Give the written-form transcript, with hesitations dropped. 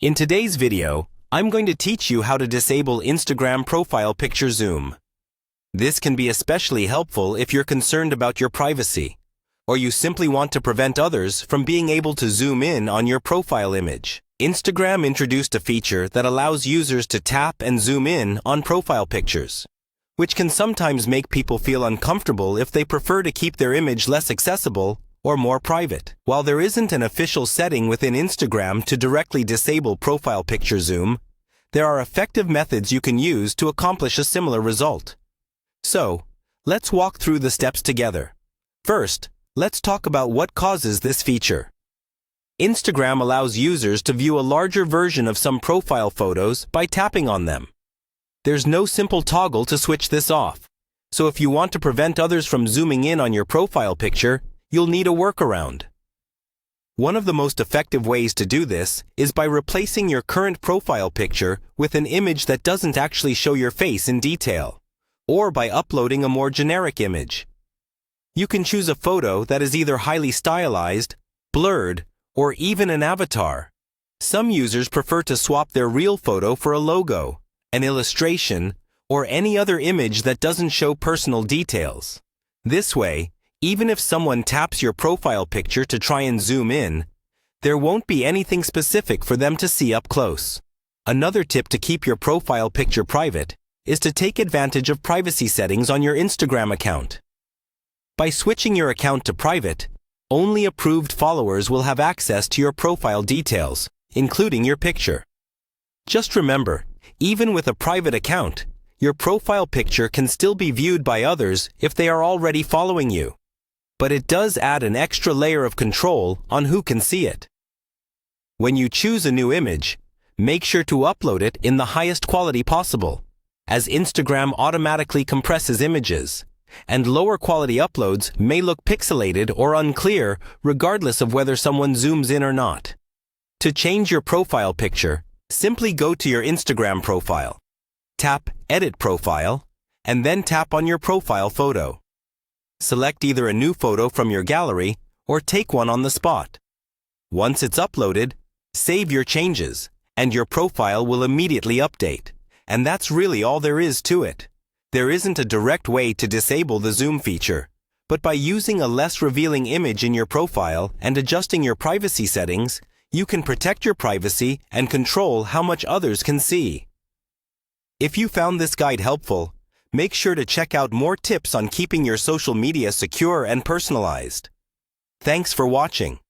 In today's video, I'm going to teach you how to disable Instagram profile picture zoom. This can be especially helpful if you're concerned about your privacy, or you simply want to prevent others from being able to zoom in on your profile image. Instagram introduced a feature that allows users to tap and zoom in on profile pictures, which can sometimes make people feel uncomfortable if they prefer to keep their image less accessible or more private. While there isn't an official setting within Instagram to directly disable profile picture zoom, there are effective methods you can use to accomplish a similar result. So, let's walk through the steps together. First, let's talk about what causes this feature. Instagram allows users to view a larger version of some profile photos by tapping on them. There's no simple toggle to switch this off, so if you want to prevent others from zooming in on your profile picture, you'll need a workaround. One of the most effective ways to do this is by replacing your current profile picture with an image that doesn't actually show your face in detail, or by uploading a more generic image. You can choose a photo that is either highly stylized, blurred, or even an avatar. Some users prefer to swap their real photo for a logo, an illustration, or any other image that doesn't show personal details. This way, even if someone taps your profile picture to try and zoom in, there won't be anything specific for them to see up close. Another tip to keep your profile picture private is to take advantage of privacy settings on your Instagram account. By switching your account to private, only approved followers will have access to your profile details, including your picture. Just remember, even with a private account, your profile picture can still be viewed by others if they are already following you. But it does add an extra layer of control on who can see it. When you choose a new image, make sure to upload it in the highest quality possible, as Instagram automatically compresses images, and lower quality uploads may look pixelated or unclear regardless of whether someone zooms in or not. To change your profile picture, simply go to your Instagram profile, tap Edit Profile, and then tap on your profile photo. Select either a new photo from your gallery or take one on the spot. Once it's uploaded, save your changes, and your profile will immediately update. And that's really all there is to it. There isn't a direct way to disable the zoom feature, but by using a less revealing image in your profile and adjusting your privacy settings, you can protect your privacy and control how much others can see. If you found this guide helpful, make sure to check out more tips on keeping your social media secure and personalized. Thanks for watching.